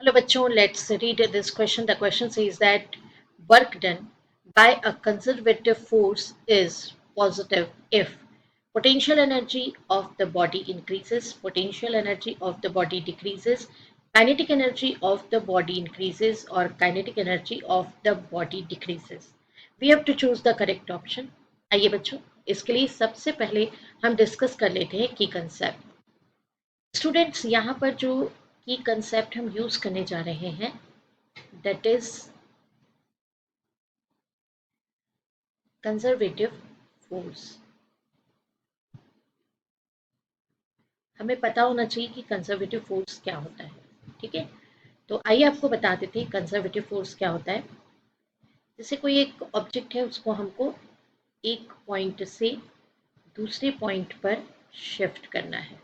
Hello, bachon. Let's read this question. The question says that work done by a conservative force is positive if potential energy of the body increases, potential energy of the body decreases, kinetic energy of the body increases, or kinetic energy of the body decreases. We have to choose the correct option. आइए बच्चों, इसके लिए सबसे पहले हम discuss कर लेते हैं की कंसेप्ट। स्टूडेंट्स, यहाँ पर जो की कंसेप्ट हम यूज करने जा रहे हैं दैट इज कंजर्वेटिव फोर्स। हमें पता होना चाहिए कि कंजर्वेटिव फोर्स क्या होता है। ठीक है, तो आइए आपको बता देते हैं कंजर्वेटिव फोर्स क्या होता है। जैसे कोई एक ऑब्जेक्ट है, उसको हमको एक पॉइंट से दूसरे पॉइंट पर शिफ्ट करना है,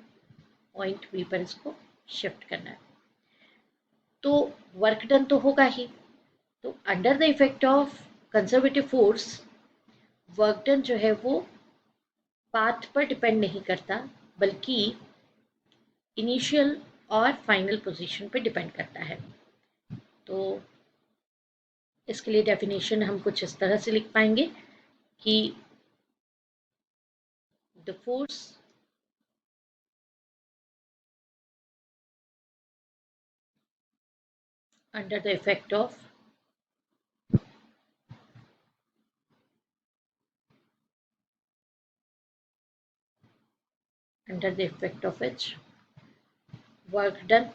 पॉइंट बी पर इसको शिफ्ट करना है, तो वर्क डन तो होगा ही। तो under the effect of conservative force work done जो है वो पाथ पर डिपेंड नहीं करता, बल्कि इनिशियल और फाइनल पोजीशन पे डिपेंड करता है। तो इसके लिए डेफिनेशन हम कुछ इस तरह से लिख पाएंगे कि the force under the effect of under the effect of which work done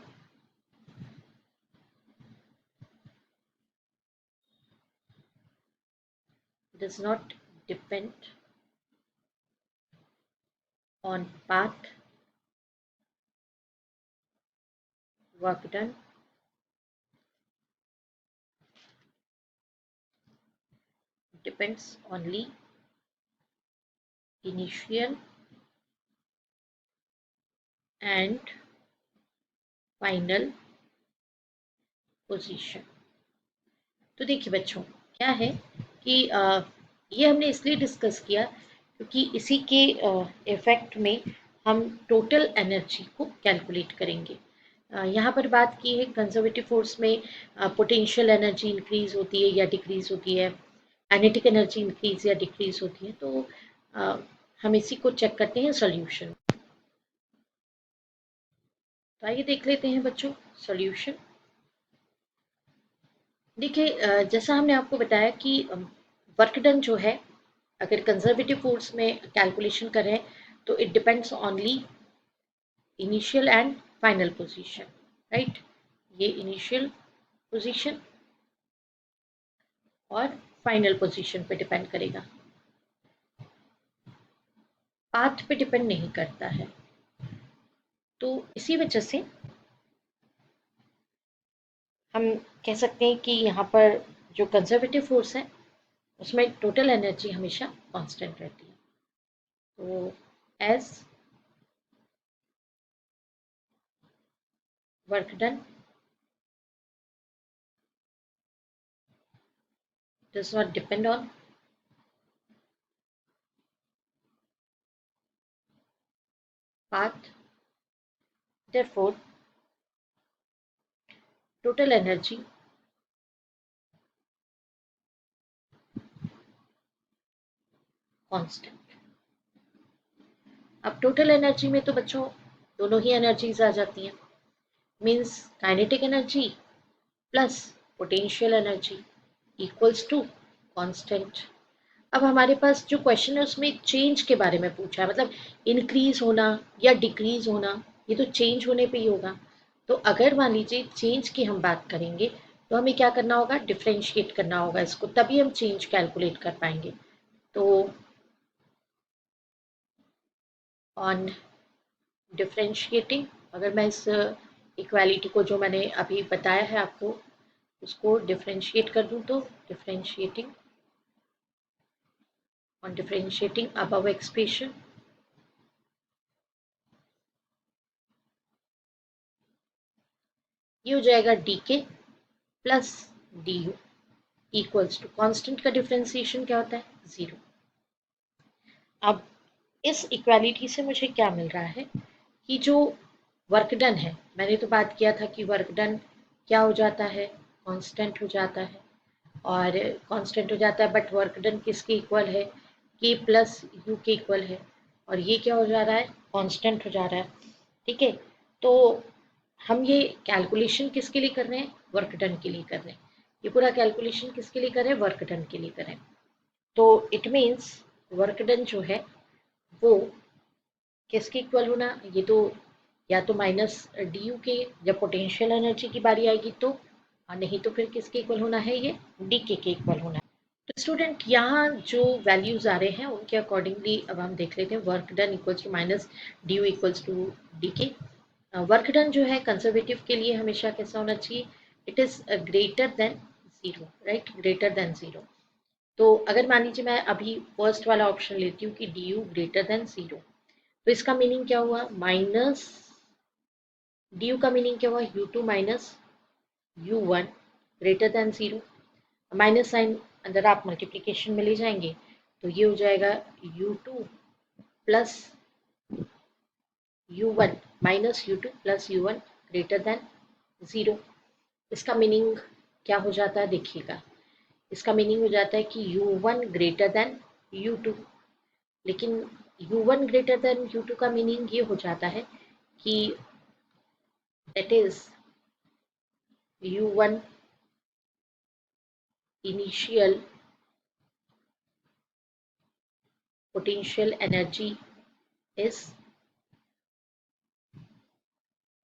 does not depend on path, work done depends only initial and final position। तो देखिए बच्चों, क्या है कि ये हमने इसलिए डिस्कस किया क्योंकि इसी के इफेक्ट में हम टोटल एनर्जी को कैलकुलेट करेंगे। यहाँ पर बात की है कंजर्वेटिव फोर्स में पोटेंशियल एनर्जी इंक्रीज होती है या डिक्रीज होती है, काइनेटिक एनर्जी इंक्रीज या डिक्रीज होती है। तो अ, हम इसी को चेक करते हैं सॉल्यूशन। तो आइए देख लेते हैं बच्चों सॉल्यूशन। देखिए, जैसा हमने आपको बताया कि वर्क डन जो है, अगर कंजर्वेटिव फोर्स में कैलकुलेशन करें तो it depends only initial and final position, right. ये इनिशियल पोजीशन और फाइनल पोजीशन पे डिपेंड करेगा, पाथ पे डिपेंड नहीं करता है। तो इसी वजह से हम कह सकते हैं कि यहाँ पर जो कंजर्वेटिव फोर्स है उसमें टोटल एनर्जी हमेशा कांस्टेंट रहती है। तो as work done does not depend on path, therefore total energy constant. अब टोटल एनर्जी में तो बच्चों दोनों ही एनर्जीज आ जाती हैं, means kinetic energy plus potential energy equals to constant. अब हमारे पास जो क्वेश्चन है उसमें चेंज के बारे में पूछा है, मतलब इंक्रीज होना या डिक्रीज होना, ये तो चेंज होने पे ही होगा। तो अगर मान लीजिए चेंज की हम बात करेंगे तो हमें क्या करना होगा, डिफ्रेंशिएट करना होगा इसको, तभी हम चेंज कैलकुलेट कर पाएंगे। तो ऑन डिफ्रेंशिएटिंग, अगर मैं इस इक्वालिटी को जो मैंने अभी बताया है आपको उसको डिफ्रेंशिएट कर दूं तो differentiating on differentiating above expression, ये हो जाएगा D K plus D U equals to constant का डिफ्रेंसिएशन क्या होता है, जीरो। अब इस इक्वालिटी से मुझे क्या मिल रहा है कि जो वर्क डन है, मैंने तो बात किया था कि वर्क डन क्या हो जाता है, कांस्टेंट हो जाता है। और कांस्टेंट हो जाता है बट वर्क डन किसके इक्वल है, के प्लस यू के इक्वल है। और ये क्या हो जा रहा है, कांस्टेंट हो जा रहा है। ठीक है, तो हम ये कैलकुलेशन किसके लिए कर रहे हैं, वर्क डन के लिए कर रहे हैं। ये पूरा कैलकुलेशन किसके लिए कर रहे हैं, वर्क डन के लिए कर रहे हैं। तो इट मीन्स वर्क डन जो है वो किसके इक्वल होना, ये तो या तो माइनस डी यू के, जब पोटेंशियल एनर्जी की बारी आएगी तो, और नहीं तो फिर किसके इक्वल होना है, ये डी के इक्वल होना है। तो स्टूडेंट यहाँ जो वैल्यूज आ रहे हैं उनके अकॉर्डिंगली अब हम देख लेते हैं। Work done equals to minus D U equals to D K. Work done जो है कंजर्वेटिव के लिए हमेशा कैसा होना चाहिए, it is greater than zero, right, greater than zero. तो अगर मान लीजिए मैं अभी फर्स्ट वाला ऑप्शन लेती हूँ कि D U greater than zero, तो इसका मीनिंग क्या हुआ, माइनस डी यू का मीनिंग क्या हुआ, U two minus U one greater than zero. Minus sign अंदर आप मल्टीप्लीकेशन में ले जाएंगे तो ये हो जाएगा you two plus you one minus you two plus you one greater than zero. इसका मीनिंग क्या हो जाता है देखिएगा, इसका मीनिंग हो जाता है कि U one greater than U two. लेकिन U one greater than U two का मीनिंग ये हो जाता है कि that is U one initial potential energy is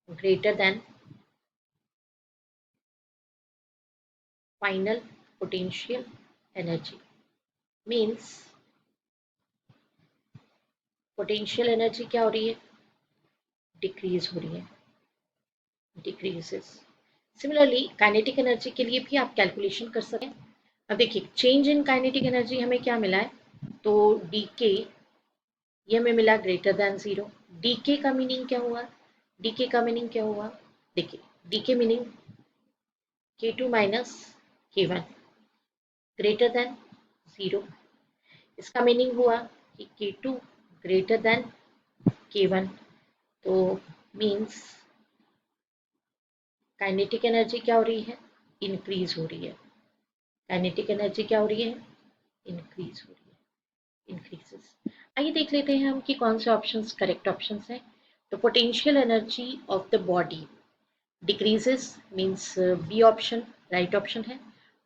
greater than final potential energy, means potential energy क्या हो रही है, डिक्रीज हो रही है, डिक्रीजेस। सिमिलरली काइनेटिक एनर्जी के लिए भी आप कैलकुलेशन कर सकते हैं। अब देखिए चेंज इन काइनेटिक एनर्जी हमें क्या मिला है, तो डी के ये हमें मिला ग्रेटर देन जीरो। डी के का मीनिंग क्या हुआ, डी के का मीनिंग क्या हुआ, देखिए डी के मीनिंग के टू माइनस के वन ग्रेटर देन जीरो। इसका मीनिंग हुआ कि के टू ग्रेटर देन के वन, तो मीन्स काइनेटिक एनर्जी क्या हो रही है, इंक्रीज हो रही है। काइनेटिक एनर्जी क्या हो रही है, इंक्रीज हो रही है, इंक्रीजेस। आइए देख लेते हैं हम कि कौन से ऑप्शंस करेक्ट ऑप्शंस हैं। तो potential energy of the body decreases, means B option right option है।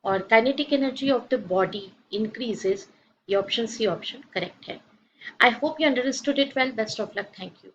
और kinetic energy of the body increases, ये ऑप्शन सी ऑप्शन करेक्ट है। I hope you understood it well. Best of luck. Thank you.